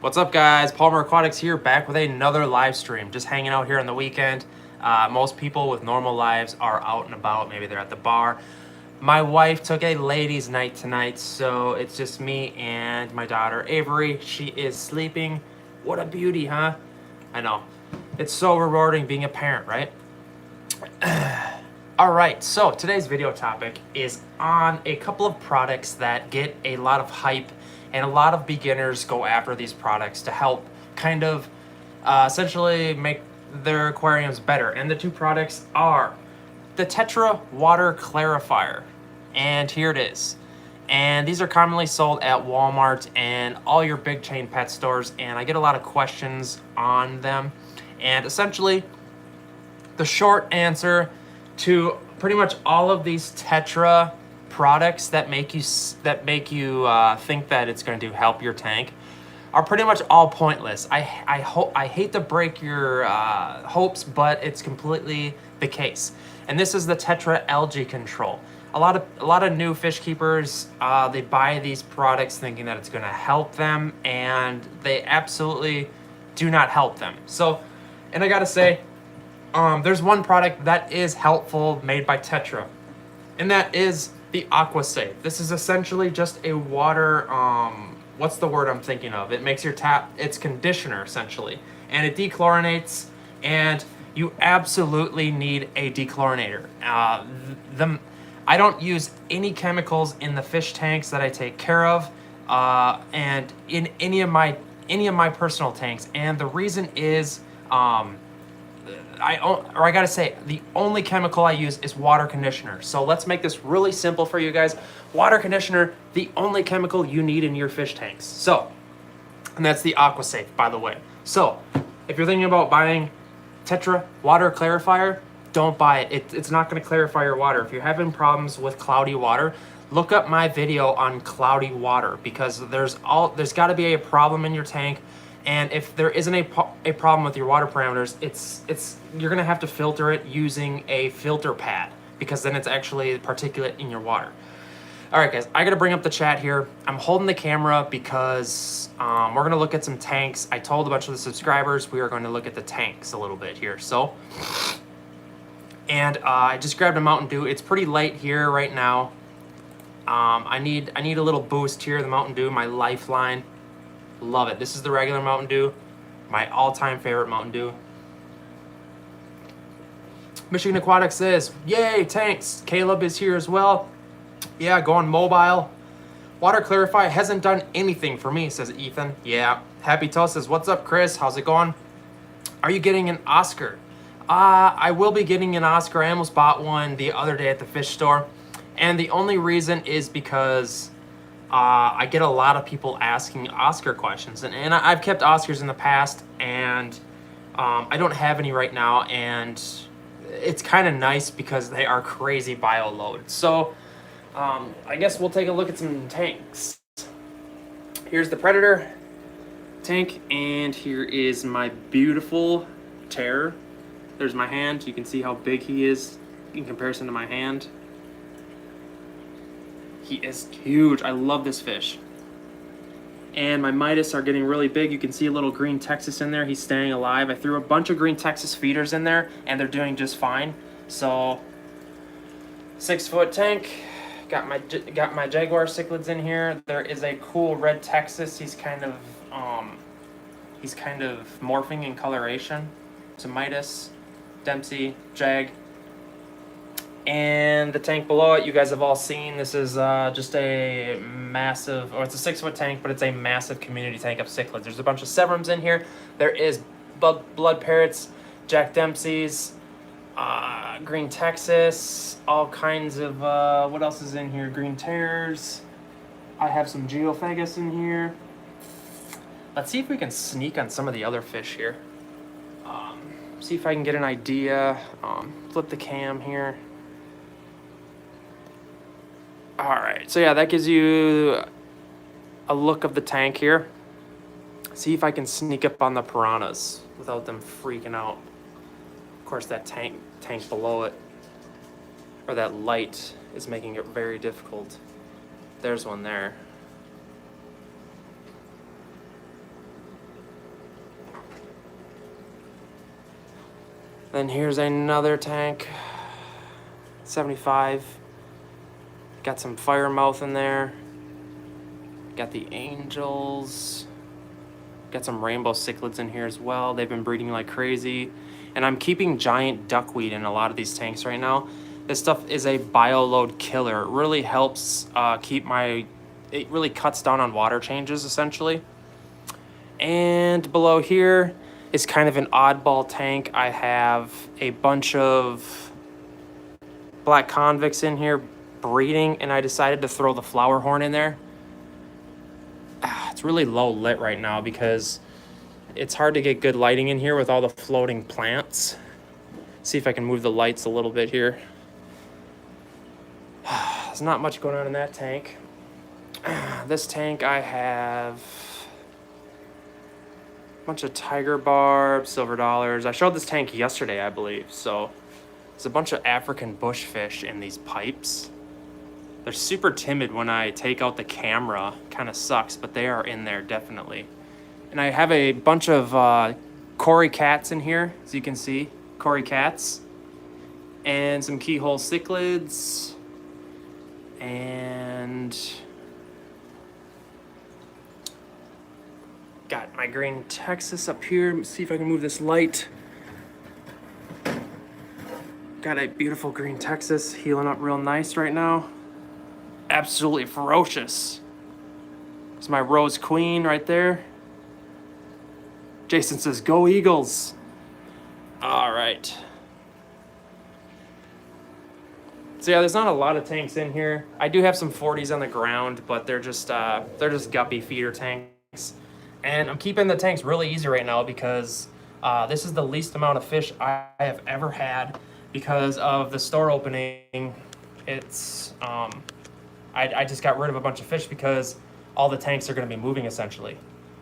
What's up, guys? Palmer Aquatics here, back with another live stream. Just hanging out here on the weekend. Most people with normal lives are out and about. Maybe they're at the bar. My wife took a ladies' night tonight, so it's just me and my daughter Avery. She is sleeping. What a beauty, huh? I know. It's so rewarding being a parent, right? All right, so today's video topic is on a couple of products that get a lot of hype, and a lot of beginners go after these products to help kind of essentially make their aquariums better. And the two products are the Tetra Water Clarifier, and here it is. And these are commonly sold at Walmart and all your big chain pet stores, and I get a lot of questions on them. And essentially, the short answer to pretty much all of these Tetra products that make you think that it's going to help your tank are pretty much all pointless. I hate to break your hopes, but it's completely the case. And this is the Tetra Algae Control. A lot of new fish keepers, they buy these products thinking that it's going to help them, and they absolutely do not help them. So, and I gotta say, there's one product that is helpful made by Tetra, and that is the AquaSafe. This is essentially just a water, what's the word I'm thinking of? It makes your tap, it's conditioner essentially, and it dechlorinates, and you absolutely need a dechlorinator. I don't use any chemicals in the fish tanks that I take care of, and in any of my personal tanks, and the reason is, I gotta say, the only chemical I use is water conditioner. So let's make this really simple for you guys. Water conditioner, the only chemical you need in your fish tanks. So, and that's the AquaSafe, by the way. So, if you're thinking about buying Tetra Water Clarifier, don't buy it. It's not gonna clarify your water. If you're having problems with cloudy water, look up my video on cloudy water, because there's gotta be a problem in your tank. And if there isn't a problem with your water parameters, you're gonna have to filter it using a filter pad, because then it's actually particulate in your water. All right, guys, I gotta bring up the chat here. I'm holding the camera because we're gonna look at some tanks. I told a bunch of the subscribers we are going to look at the tanks a little bit here. So, and I just grabbed a Mountain Dew. It's pretty late here right now. I need a little boost here. The Mountain Dew, my lifeline. Love it. This is the regular Mountain Dew, my all-time favorite Mountain Dew. Michigan Aquatics says, yay, tanks. Caleb is here as well. Yeah, going mobile. Water Clarify hasn't done anything for me, says Ethan. Yeah. Happy Toast says, what's up, Chris? How's it going? Are you getting an Oscar? I will be getting an Oscar. I almost bought one the other day at the fish store. And the only reason is because I get a lot of people asking Oscar questions, and I've kept Oscars in the past, and I don't have any right now, and it's kind of nice because they are crazy bio load. So I guess we'll take a look at some tanks. Here's the Predator tank, and here is my beautiful Terror. There's my hand. You can see how big he is in comparison to my hand. He is huge. I love this fish. And my Midas are getting really big. You can see a little green Texas in there. He's staying alive. I threw a bunch of green Texas feeders in there, and they're doing just fine. So, 6-foot tank. Got my Jaguar cichlids in here. There is a cool red Texas. He's kind of morphing in coloration. So Midas, Dempsey, Jag. And the tank below it, you guys have all seen. This is just a massive, or it's a 6-foot tank, but it's a massive community tank of cichlids. There's a bunch of Severums in here. There is blood parrots, Jack Dempsey's, green Texas, all kinds of, what else is in here? Green Terrors. I have some Geophagus in here. Let's see if we can sneak on some of the other fish here. See if I can get an idea. Flip the cam here. All right, so yeah, that gives you a look of the tank here. See if I can sneak up on the piranhas without them freaking out. Of course, that tank below it, or that light, is making it very difficult. There's one there. Then here's another tank, 75. Got some fire mouth in there. Got the angels. Got some rainbow cichlids in here as well. They've been breeding like crazy. And I'm keeping giant duckweed in a lot of these tanks right now. This stuff is a bioload killer. It really helps it really cuts down on water changes essentially. And below here is kind of an oddball tank. I have a bunch of black convicts in here breeding, and I decided to throw the flower horn in there. It's really low lit right now because it's hard to get good lighting in here with all the floating plants. See if I can move the lights a little bit here. There's not much going on in that tank. This tank I have a bunch of tiger barbs, silver dollars. I showed this tank yesterday, I believe. So there's a bunch of African bushfish in these pipes. They're super timid when I take out the camera. Kind of sucks, but they are in there definitely. And I have a bunch of cory cats in here, as you can see. Cory cats. And some keyhole cichlids. And got my green Texas up here. Let me see if I can move this light. Got a beautiful green Texas healing up real nice right now. Absolutely ferocious. There's my Rose Queen right there. Jason says, "Go Eagles." All right. So yeah, there's not a lot of tanks in here. I do have some 40s on the ground, but they're just guppy feeder tanks. And I'm keeping the tanks really easy right now because this is the least amount of fish I have ever had because of the store opening. It's I just got rid of a bunch of fish because all the tanks are going to be moving essentially.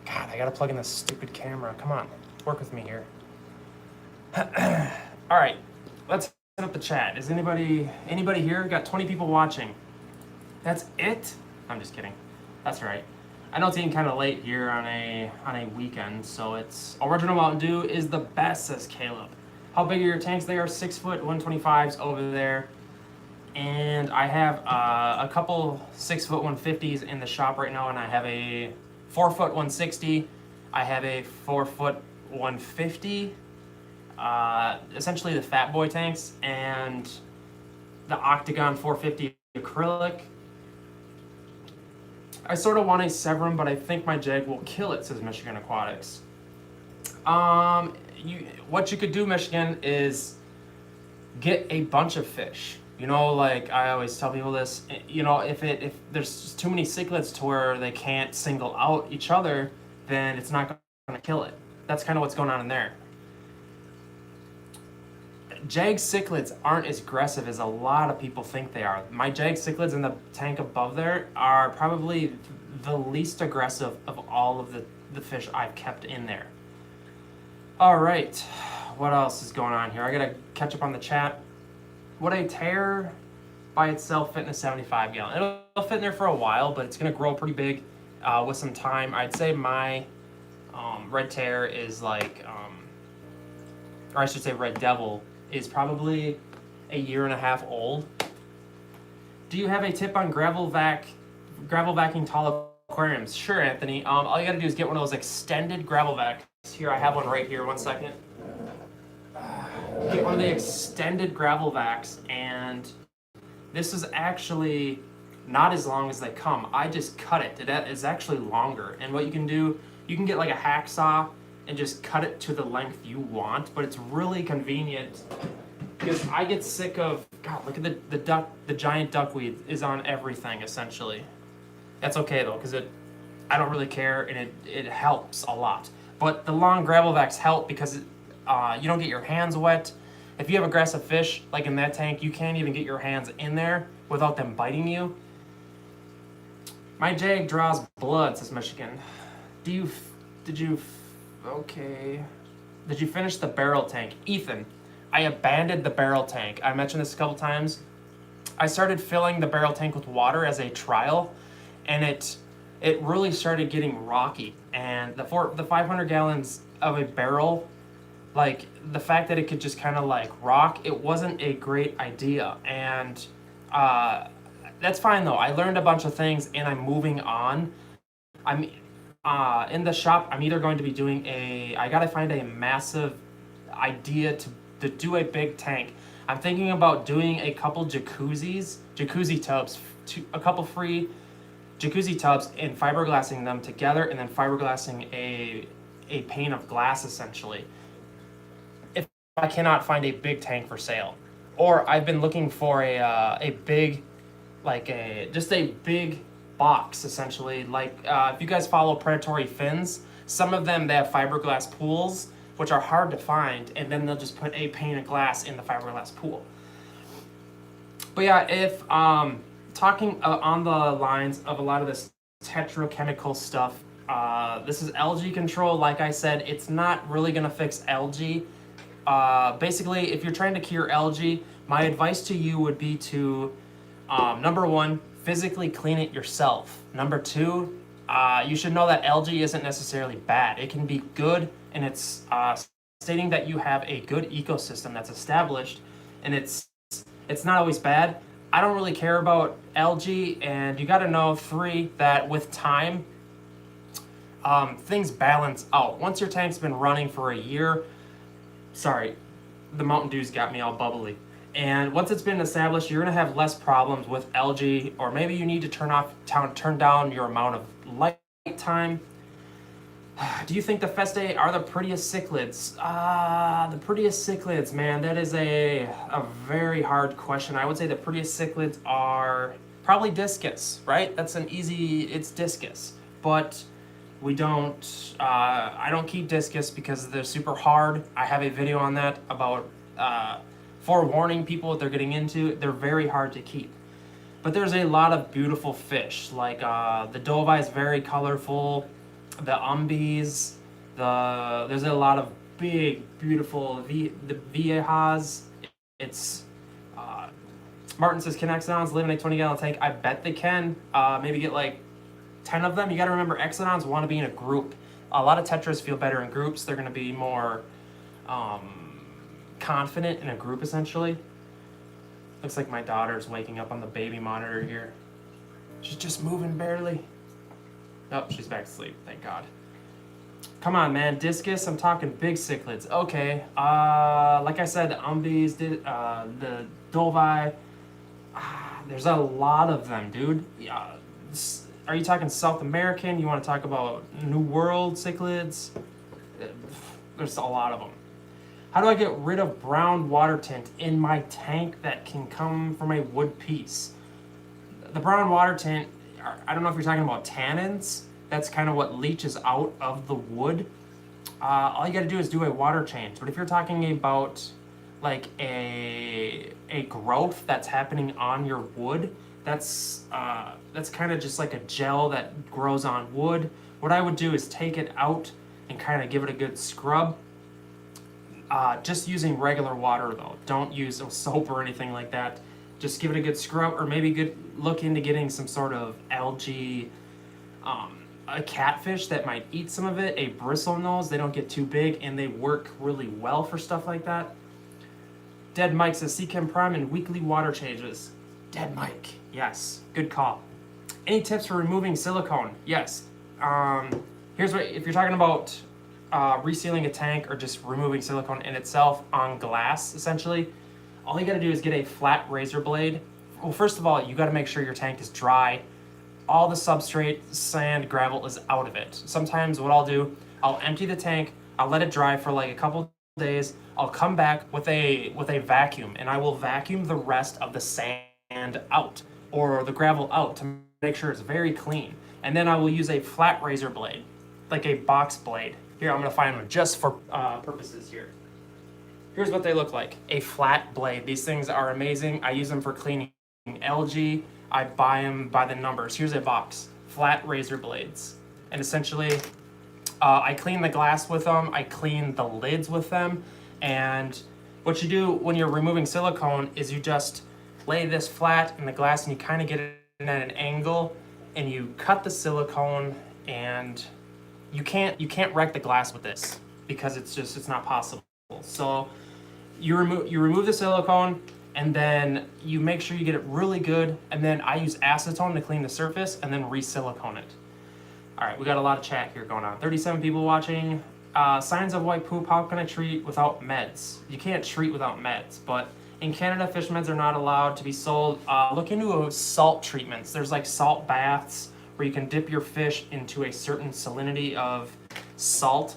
God, I got to plug in this stupid camera. Come on, work with me here. All right, let's set up the chat. Is anybody here? Got 20 people watching. That's it? I'm just kidding. That's right. I know it's getting kind of late here on a weekend, so it's Original Mountain Dew is the best, says Caleb. How big are your tanks? They are 6 foot 125s over there. And I have a couple 6 foot 150s in the shop right now, and I have a 4 foot 160. I have a 4 foot 150. Essentially the fat boy tanks, and the Octagon 450 acrylic. I sort of want a Severum, but I think my Jag will kill it, says Michigan Aquatics. What you could do, Michigan, is get a bunch of fish. You know, like I always tell people this, you know, if there's too many cichlids to where they can't single out each other, then it's not going to kill it. That's kind of what's going on in there. Jag cichlids aren't as aggressive as a lot of people think they are. My Jag cichlids in the tank above there are probably the least aggressive of all of the fish I've kept in there. All right, what else is going on here? I gotta catch up on the chat. Would a tear by itself fit in a 75 gallon? It'll fit in there for a while, but it's gonna grow pretty big with some time. I'd say my red tear is like, or I should say red devil, is probably a year and a half old. Do you have a tip on gravel vacuum tall aquariums? Sure, Anthony. All you gotta do is get one of those extended gravel vacs. Here, I have one right here, 1 second. Get one of the extended gravel vacs, and this is actually not as long as they come. I just cut it. It is actually longer. And what you can do, you can get like a hacksaw and just cut it to the length you want, but it's really convenient because I get sick of, God, look at the giant duckweed is on everything essentially. That's okay though, because I don't really care, and it helps a lot. But the long gravel vacs help because you don't get your hands wet. If you have aggressive fish, like in that tank, you can't even get your hands in there without them biting you. My Jag draws blood, says Michigan. Did you finish the barrel tank? Ethan, I abandoned the barrel tank. I mentioned this a couple times. I started filling the barrel tank with water as a trial, and it really started getting rocky. And the 500 gallons of a barrel like the fact that it could just kind of like rock, it wasn't a great idea. And that's fine though. I learned a bunch of things and I'm moving on. I'm in the shop. I'm either going to be doing I gotta find a massive idea to do a big tank. I'm thinking about doing a couple jacuzzi tubs, a couple free jacuzzi tubs, and fiberglassing them together, and then fiberglassing a pane of glass essentially. If I cannot find a big tank for sale, or I've been looking for a big, like just a big box essentially. Like if you guys follow predatory fins, some of them they have fiberglass pools which are hard to find, and then they'll just put a pane of glass in the fiberglass pool. But yeah, if talking on the lines of a lot of this tetrachemical stuff, this is algae control. Like I said, it's not really gonna fix algae. Basically, if you're trying to cure algae, my advice to you would be to number one, physically clean it yourself. Number two, you should know that algae isn't necessarily bad. It can be good, and it's stating that you have a good ecosystem that's established, and it's not always bad. I don't really care about algae, and you got to know, three, that with time, things balance out. Once your tank's been running for a year, sorry, the Mountain Dew's got me all bubbly. And once it's been established, you're gonna have less problems with algae, or maybe you need to turn down your amount of light time. Do you think the Festae are the prettiest cichlids? The prettiest cichlids, man, that is a very hard question. I would say the prettiest cichlids are probably discus, right? That's it's discus. But we don't, I don't keep discus because they're super hard. I have a video on that about forewarning people what they're getting into. They're very hard to keep. But there's a lot of beautiful fish, like the dovai is very colorful, the umbies, there's a lot of big, beautiful, the viejas. It's, Martin says, can exodons live in a 20-gallon tank? I bet they can. Maybe get like 10 of them. You gotta remember, exodons want to be in a group. A lot of tetras feel better in groups. They're gonna be more confident in a group, essentially. Looks like my daughter's waking up on the baby monitor here. She's just moving barely. Oh, she's back to sleep, thank God. Come on, man, discus, I'm talking big cichlids. Okay, like I said, the umbies, the dovai, there's a lot of them, dude. Are you talking South American? You want to talk about New World cichlids? There's a lot of them. How do I get rid of brown water tint in my tank that can come from a wood piece? The brown water tint, I don't know if you're talking about tannins. That's kind of what leaches out of the wood. All you gotta do is do a water change. But if you're talking about like a growth that's happening on your wood, that's kind of just like a gel that grows on wood. What I would do is take it out and kind of give it a good scrub. Just using regular water though. Don't use a soap or anything like that. Just give it a good scrub, or maybe look into getting some sort of algae, a catfish that might eat some of it, a bristle nose. They don't get too big and they work really well for stuff like that. Dead Mike says Seachem Prime and weekly water changes. Dead Mike, yes, good call. Any tips for removing silicone? Yes. Here's what, if you're talking about resealing a tank or just removing silicone in itself on glass, essentially, all you gotta do is get a flat razor blade. Well, first of all, you gotta make sure your tank is dry. All the substrate, sand, gravel is out of it. Sometimes what I'll do, I'll empty the tank, I'll let it dry for like a couple days, I'll come back with a vacuum, and I will vacuum the rest of the sand out, or the gravel out, to make sure it's very clean. And then I will use a flat razor blade, like a box blade. Here, I'm gonna find one just for purposes here. Here's what they look like, a flat blade. These things are amazing. I use them for cleaning algae. I buy them by the numbers. Here's a box, flat razor blades. And essentially, I clean the glass with them, I clean the lids with them, and what you do when you're removing silicone is you just lay this flat in the glass and you kind of get it at an angle, and you cut the silicone, and you can't wreck the glass with this because it's not possible. So you remove the silicone, and then you make sure you get it really good, and then I use acetone to clean the surface and then re-silicone it. All right, we got a lot of chat here going on. 37 people watching. Signs of white poop, how can I treat without meds? You can't treat without meds, but in Canada, fish meds are not allowed to be sold. Look into salt treatments. There's like salt baths where you can dip your fish into a certain salinity of salt.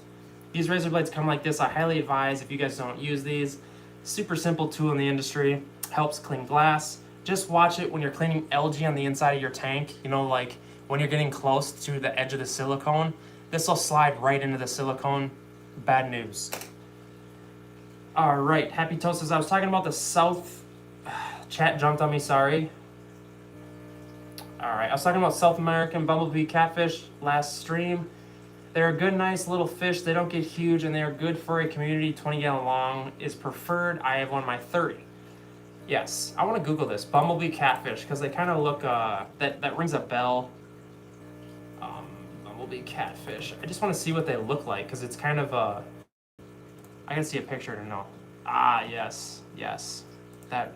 These razor blades come like this. I highly advise if you guys don't use these. Super simple tool in the industry. Helps clean glass. Just watch it when you're cleaning algae on the inside of your tank. You know, like when you're getting close to the edge of the silicone. This will slide right into the silicone. Bad news. All right, Happy Toast says, I was talking about the South... Chat jumped on me, sorry. All right, I was talking about South American Bumblebee Catfish last stream. They're a good, nice little fish. They don't get huge, and they are good for a community. 20 gallon long is preferred. I have one of my 30. Yes, I want to Google this. Bumblebee Catfish, because they kind of look... that rings a bell. Bumblebee Catfish. I just want to see what they look like, because it's kind of... I gotta see a picture to know. Ah, yes. Yes. That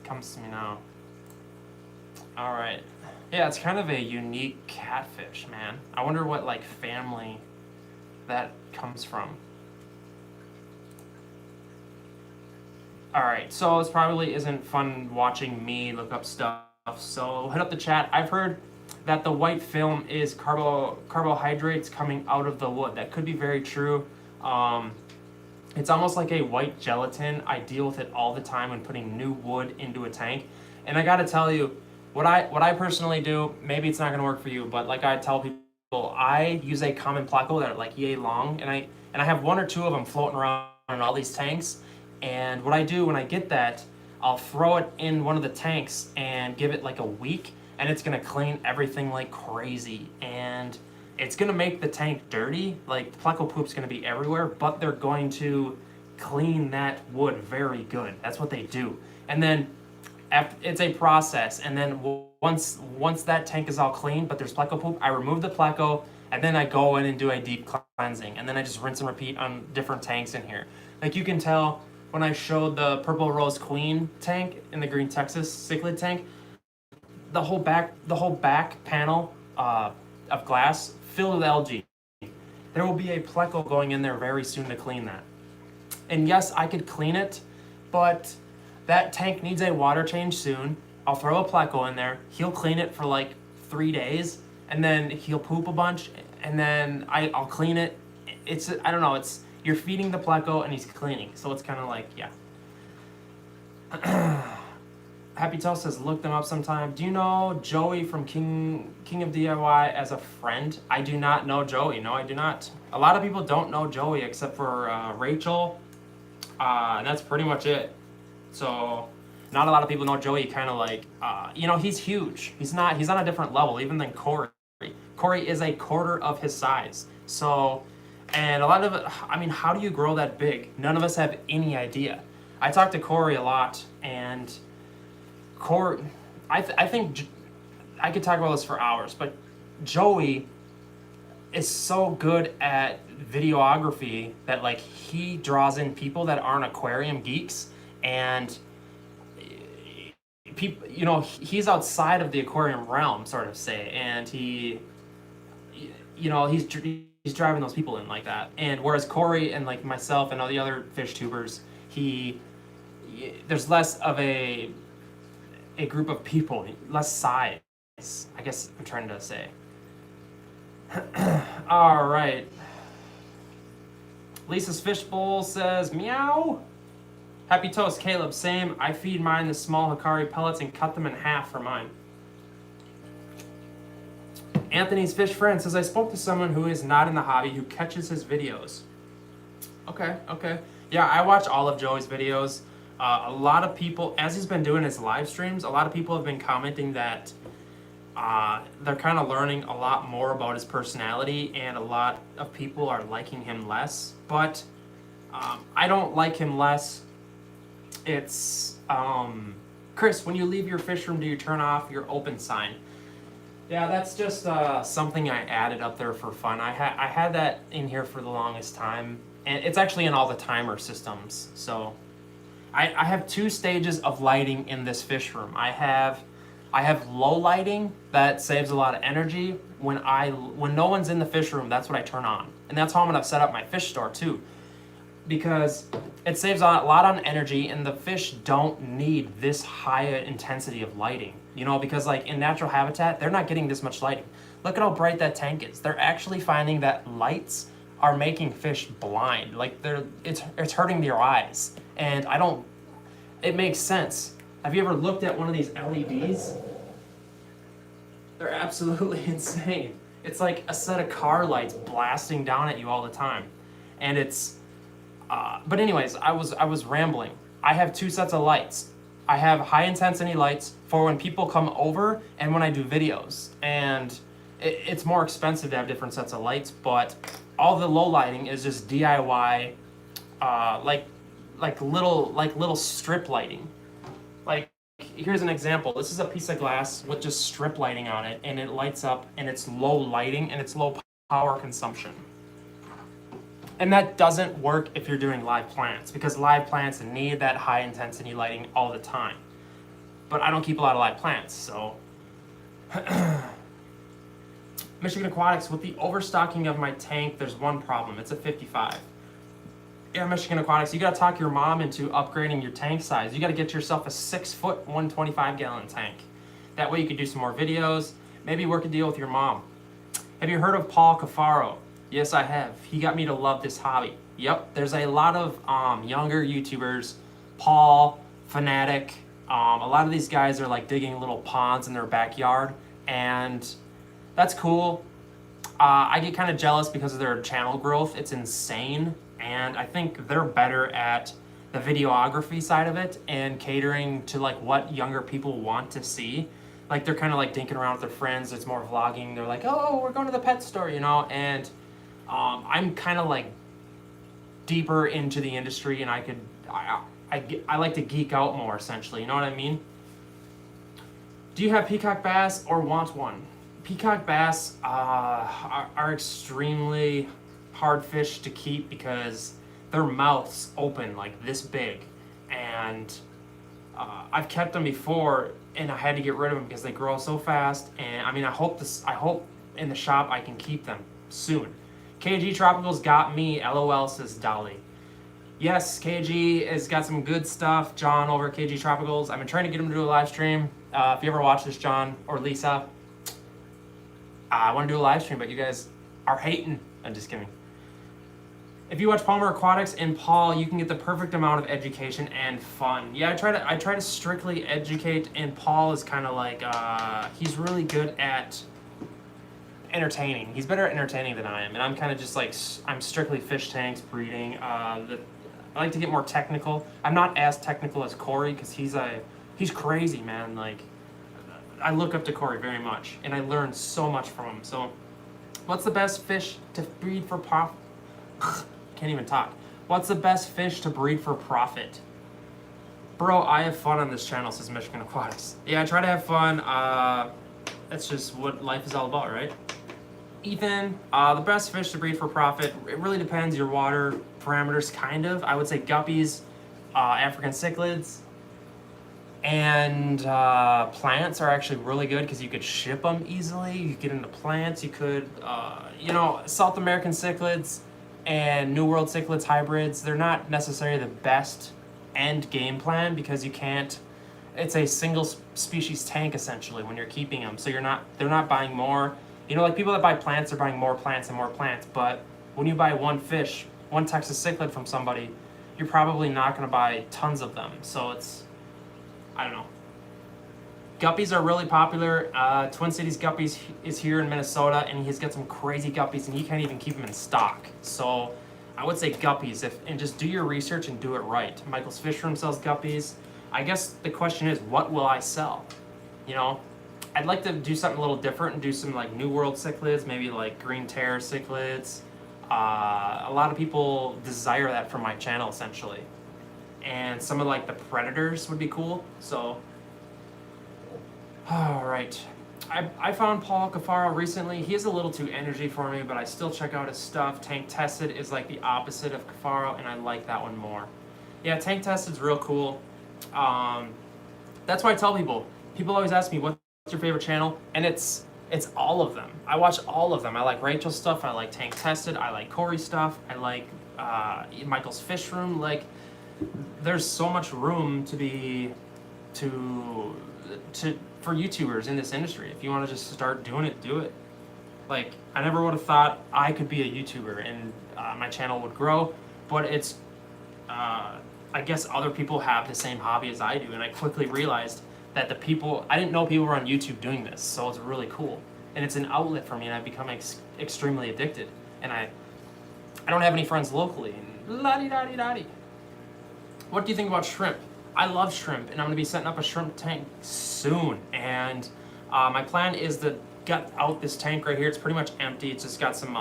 comes to me now. All right. Yeah, it's kind of a unique catfish, man. I wonder what, like, family that comes from. All right, so this probably isn't fun watching me look up stuff, so hit up the chat. I've heard that the white film is carbohydrates coming out of the wood. That could be very true. It's almost like a white gelatin. I deal with it all the time when putting new wood into a tank. And I gotta tell you, what I personally do, maybe it's not gonna work for you, but like I tell people, I use a common placo that are like yay long, and I have one or two of them floating around in all these tanks. And what I do when I get that, I'll throw it in one of the tanks and give it like a week, and it's gonna clean everything like crazy. And it's gonna make the tank dirty, like pleco poop's gonna be everywhere, but they're going to clean that wood very good. That's what they do. And then it's a process, and then once that tank is all clean, but there's pleco poop, I remove the pleco, and then I go in and do a deep cleansing, and then I just rinse and repeat on different tanks in here. Like you can tell when I showed the Purple Rose Queen tank in the Green Texas cichlid tank, the whole back panel of glass filled with algae. There will be a pleco going in there very soon to clean that. And yes, I could clean it, but that tank needs a water change soon. I'll throw a pleco in there. He'll clean it for like 3 days, and then he'll poop a bunch, and then I'll clean it. I don't know, you're feeding the pleco and he's cleaning, so it's kind of like, yeah. Happy Toast says, look them up sometime. Do you know Joey from King of DIY as a friend? I do not know Joey. No, I do not. A lot of people don't know Joey except for Rachel, and that's pretty much it. So not a lot of people know Joey. Kind of like, he's huge. He's on a different level even than Corey. Corey is a quarter of his size. So, and a lot of it, I mean, how do you grow that big? None of us have any idea. I talk to Corey a lot, and Corey, I think I could talk about this for hours, but Joey is so good at videography that like he draws in people that aren't aquarium geeks, and people, he's outside of the aquarium realm, sort of say, and he's driving those people in like that. And whereas Corey and like myself and all the other fish tubers, there's less of a group of people, less size, I guess I'm trying to say. All right. Lisa's Fishbowl says, meow. Happy Toast, Caleb, same. I feed mine the small Hikari pellets and cut them in half for mine. Anthony's Fish Friend says, I spoke to someone who is not in the hobby who catches his videos. Okay. Yeah, I watch all of Joey's videos. A lot of people, as he's been doing his live streams, a lot of people have been commenting that they're kind of learning a lot more about his personality, and a lot of people are liking him less. But I don't like him less. It's, Chris, when you leave your fish room, do you turn off your open sign? Yeah, that's just something I added up there for fun. I had that in here for the longest time, and it's actually in all the timer systems. So I have two stages of lighting in this fish room. I have low lighting that saves a lot of energy. When no one's in the fish room, that's what I turn on, and that's how I'm gonna set up my fish store too, because it saves a lot on energy, and the fish don't need this high intensity of lighting. You know, because like in natural habitat, they're not getting this much lighting. Look at how bright that tank is. They're actually finding that lights are making fish blind. Like it's hurting their eyes. And it makes sense. Have you ever looked at one of these LEDs? They're absolutely insane. It's like a set of car lights blasting down at you all the time. And but anyways, I was rambling. I have two sets of lights. I have high intensity lights for when people come over and when I do videos. And it's more expensive to have different sets of lights, but all the low lighting is just DIY, like little strip lighting. Like, here's an example. This is a piece of glass with just strip lighting on it, and it lights up, and it's low lighting and it's low power consumption. And that doesn't work if you're doing live plants, because live plants need that high intensity lighting all the time. But I don't keep a lot of live plants, so. Michigan Aquatics, with the overstocking of my tank, there's one problem. It's a 55. Yeah, Michigan Aquatics, you gotta talk your mom into upgrading your tank size. You gotta get yourself a 6-foot, 125-gallon tank. That way you can do some more videos, maybe work a deal with your mom. Have you heard of Paul Cafaro? Yes, I have. He got me to love this hobby. Yep, there's a lot of younger YouTubers, Paul, Fanatic, a lot of these guys are like digging little ponds in their backyard, and that's cool. I get kind of jealous because of their channel growth. It's insane, and I think they're better at the videography side of it and catering to like what younger people want to see. Like they're kind of like dinking around with their friends. It's more vlogging. They're like, oh, we're going to the pet store, you know, and I'm kind of like deeper into the industry, and I like to geek out more, essentially. You know what I mean? Do you have peacock bass or want one? Peacock bass are extremely hard fish to keep because their mouths open like this big, and I've kept them before, and I had to get rid of them because they grow so fast. And I mean, I hope in the shop I can keep them soon. KG Tropicals got me, LOL, says Dolly. Yes, KG has got some good stuff. John over at KG Tropicals. I've been trying to get him to do a live stream. If you ever watch this, John or Lisa, I want to do a live stream, but you guys are hating. I'm just kidding. If you watch Palmer Aquatics and Paul, you can get the perfect amount of education and fun. Yeah, I try to strictly educate, and Paul is kind of like, he's really good at entertaining. He's better at entertaining than I am, and I'm kind of just like, I'm strictly fish tanks, breeding. I like to get more technical. I'm not as technical as Corey because he's crazy, man. Like, I look up to Corey very much, and I learned so much from him. So, what's the best fish to breed for profit? Can't even talk. What's the best fish to breed for profit? Bro, I have fun on this channel, says Michigan Aquatics. Yeah, I try to have fun. That's just what life is all about, right? Ethan, the best fish to breed for profit, it really depends your water parameters, kind of. I would say guppies, African cichlids, and plants are actually really good because you could ship them easily. You could get into plants. You could, South American cichlids and New World cichlids hybrids, they're not necessarily the best end game plan because you can't, it's a single species tank essentially when you're keeping them. So they're not buying more. You know, like people that buy plants are buying more plants and more plants, but when you buy one fish, one Texas cichlid from somebody, you're probably not going to buy tons of them. So it's, I don't know. Guppies are really popular. Twin Cities Guppies is here in Minnesota, and he's got some crazy guppies, and he can't even keep them in stock. So I would say guppies, and just do your research and do it right. Michael's Fish Room sells guppies. I guess the question is, what will I sell? You know, I'd like to do something a little different and do some like New World cichlids, maybe like green terror cichlids. A lot of people desire that from my channel, essentially. And some of like the predators would be cool. So, all right. I found Paul Cafaro recently. He is a little too energy for me, but I still check out his stuff. Tank Tested is like the opposite of Cafaro, and I like that one more. Yeah, Tank Tested's real cool. That's why I tell people. People always ask me, what's your favorite channel? And it's all of them. I watch all of them. I like Rachel's stuff. I like Tank Tested. I like Corey's stuff. I like Michael's Fish Room. Like, there's so much room for YouTubers in this industry. If you want to just start doing it, do it. Like, I never would have thought I could be a YouTuber and my channel would grow, but it's, I guess other people have the same hobby as I do, and I quickly realized that I didn't know people were on YouTube doing this, so it's really cool. And it's an outlet for me, and I've become extremely addicted. And I don't have any friends locally, and la-di-da-di-da-di. What do you think about shrimp? I love shrimp, and I'm gonna be setting up a shrimp tank soon. And my plan is to gut out this tank right here. It's pretty much empty. It's just got some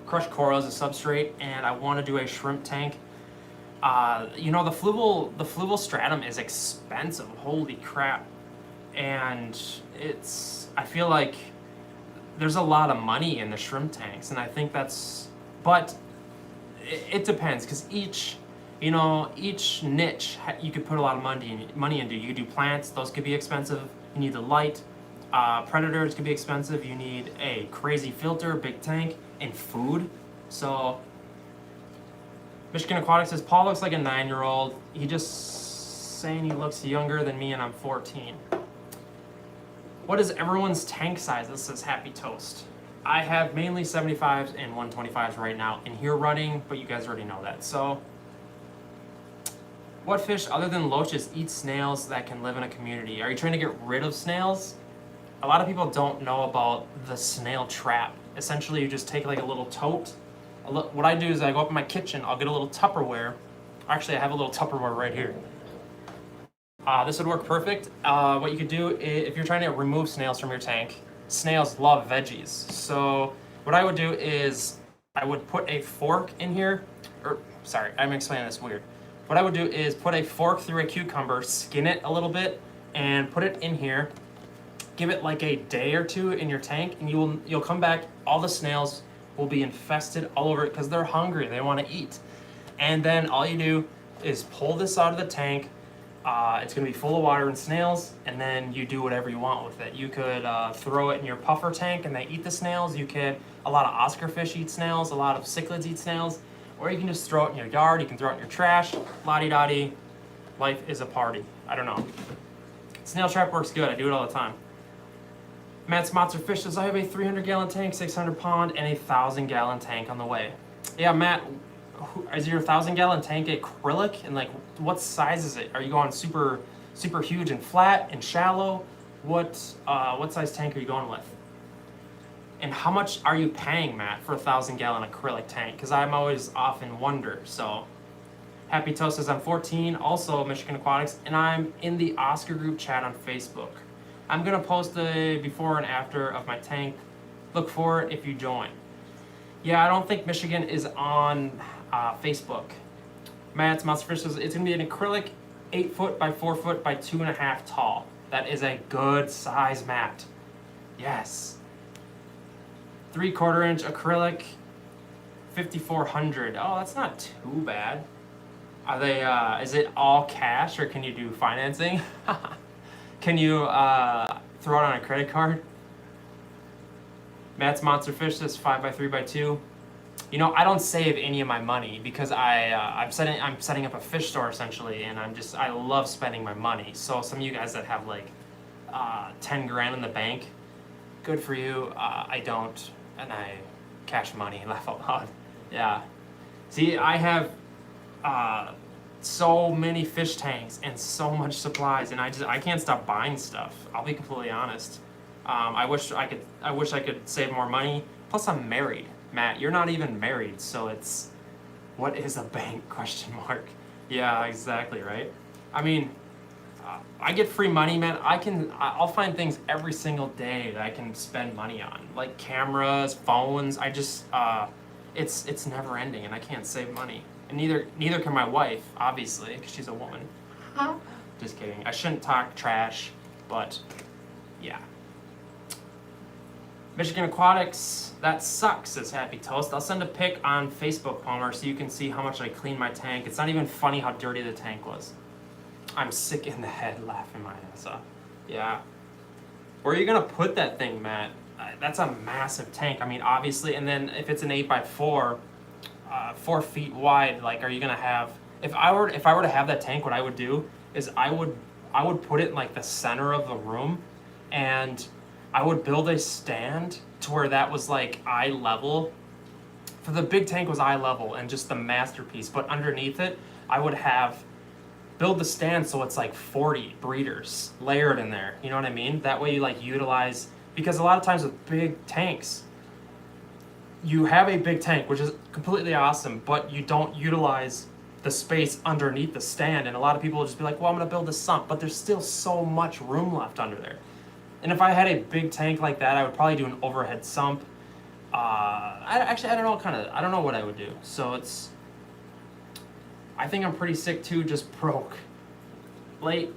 crushed coral as a substrate, and I want to do a shrimp tank. You know, the fluval stratum is expensive. Holy crap! And I feel like there's a lot of money in the shrimp tanks, and I think but it depends, because each niche you could put a lot of money into. You could do plants; those could be expensive. You need the light. Predators could be expensive. You need a crazy filter, big tank, and food. So Michigan Aquatic says, Paul looks like a 9-year-old. He just saying he looks younger than me and I'm 14. What is everyone's tank size? This says Happy Toast. I have mainly 75s and 125s right now in here running, but you guys already know that. So, what fish other than loaches eat snails that can live in a community? Are you trying to get rid of snails? A lot of people don't know about the Snail Trap. Essentially, you just take like a little tote. What I do is I go up in my kitchen, I'll get a little Tupperware. Actually, I have a little Tupperware right here. This would work perfect. What you could do if you're trying to remove snails from your tank, snails love veggies. So what I would do is I would put a fork in here, sorry, I'm explaining this weird. What I would do is put a fork through a cucumber, skin it a little bit, and put it in here. Give it like a day or two in your tank, and you'll come back, all the snails will be infested all over it because they're hungry, they want to eat. And then all you do is pull this out of the tank. It's going to be full of water and snails, and then you do whatever you want with it. You could throw it in your puffer tank and they eat the snails. A lot of Oscar fish eat snails, a lot of cichlids eat snails, or you can just throw it in your yard, you can throw it in your trash, la-di-da-di. Life is a party. I don't know. Snail Trap works good, I do it all the time. Matt's Monster Fish says, I have a 300-gallon tank, 600-pound, and a 1,000-gallon tank on the way. Yeah, Matt, is your 1,000-gallon tank acrylic? And like, what size is it? Are you going super, super huge and flat and shallow? What size tank are you going with? And how much are you paying, Matt, for a 1,000-gallon acrylic tank? Because I'm always often wonder. So, Happy Toast says, I'm 14, also Michigan Aquatics, and I'm in the Oscar group chat on Facebook. I'm going to post the before and after of my tank. Look for it if you join. Yeah, I don't think Michigan is on Facebook. Matt's Monster Fish says it's going to be an acrylic 8 foot by 4 foot by 2.5 tall. That is a good size, Matt. Yes. 3/4 inch acrylic, 5,400. Oh, that's not too bad. Are they, is it all cash or can you do financing? Can you throw it on a credit card? Matt's Monster Fish says 5 by 3 by 2. You know, I don't save any of my money because I'm setting up a fish store essentially, and I love spending my money. So some of you guys that have like 10 grand in the bank, good for you. I don't, and I cash money, laugh out loud. Yeah. See, I have so many fish tanks and so much supplies, and I can't stop buying stuff. I'll be completely honest. I wish I could save more money. Plus, I'm married, Matt. You're not even married, so it's what is a bank ? Yeah, exactly right. I mean, I get free money, man. I'll find things every single day that I can spend money on, like cameras, phones. It's never ending, and I can't save money. And neither can my wife, obviously, because she's a woman. Just kidding. I shouldn't talk trash, but yeah. Michigan Aquatics, that sucks, says Happy Toast. I'll send a pic on Facebook, Palmer, so you can see how much I cleaned my tank. It's not even funny how dirty the tank was. I'm sick in the head laughing my ass off. Yeah. Where are you gonna put that thing, Matt? That's a massive tank. I mean, obviously, and then if it's an 8x4, 4 feet wide, like, are you gonna have? If I were to have that tank, what I would do is I would put it in like the center of the room, and I would build a stand to where that was like eye level. For the big tank was eye level and just the masterpiece, but underneath it, I would build the stand so it's like 40 breeders layered in there. You know what I mean? That way you like utilize, because a lot of times with big tanks, you have a big tank, which is completely awesome, but you don't utilize the space underneath the stand. And a lot of people will just be like, well, I'm gonna build a sump, but there's still so much room left under there. And if I had a big tank like that, I would probably do an overhead sump. I don't know what I would do. So I think I'm pretty sick too, just broke. Late.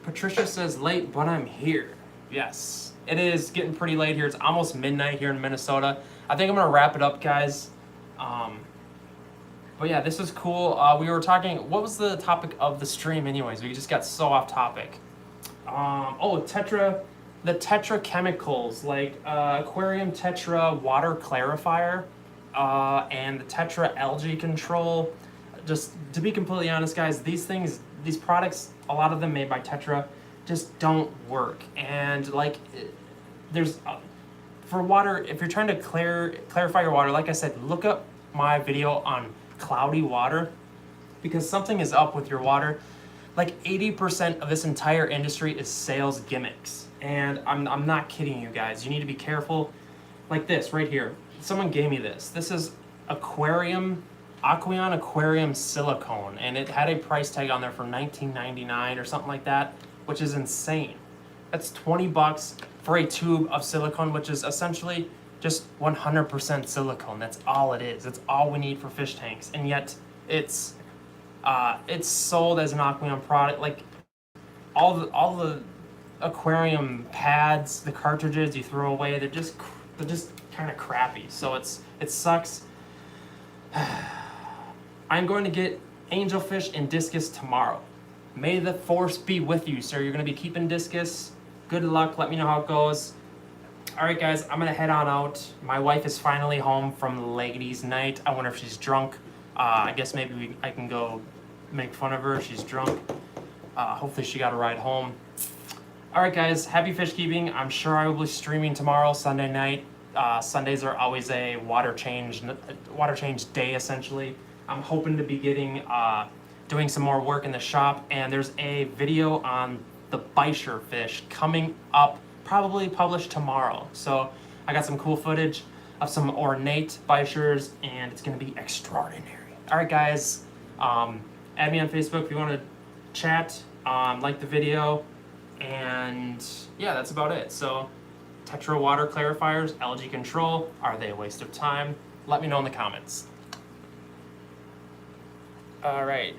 Patricia says late, but I'm here. Yes, it is getting pretty late here. It's almost midnight here in Minnesota. I think I'm gonna wrap it up, guys. But yeah, this is cool. We were talking, what was the topic of the stream anyways? We just got so off topic. The Tetra chemicals, like Aquarium Tetra Water Clarifier, and the Tetra Algae Control. Just to be completely honest, guys, these products, a lot of them made by Tetra, just don't work. And like, for water, if you're trying to clarify your water, like I said, look up my video on cloudy water, because something is up with your water. Like 80% of this entire industry is sales gimmicks. And I'm not kidding you guys. You need to be careful. Like this right here. Someone gave me this. This is Aquarium Aquarium silicone, and it had a price tag on there for $19.99 or something like that, which is insane. That's $20 for a tube of silicone, which is essentially just 100% silicone. That's all it is. That's all we need for fish tanks, and yet it's sold as an aquarium product. Like all the aquarium pads, the cartridges you throw away, they're just kind of crappy. So it sucks. I'm going to get angelfish and discus tomorrow. May the force be with you, sir. You're going to be keeping discus. Good luck. Let me know how it goes. All right, guys, I'm going to head on out. My wife is finally home from ladies' night. I wonder if she's drunk. I guess maybe I can go make fun of her if she's drunk. Hopefully she got a ride home. All right, guys, happy fish keeping. I'm sure I will be streaming tomorrow, Sunday night. Sundays are always a water change day, essentially. I'm hoping to be doing some more work in the shop, and there's a video on the Beischer fish coming up, probably published tomorrow. So I got some cool footage of some ornate Beischers, and it's gonna be extraordinary. All right, guys, add me on Facebook if you want to chat, like the video, and yeah, that's about it. So Tetra water clarifiers, algae control, are they a waste of time? Let me know in the comments. All right,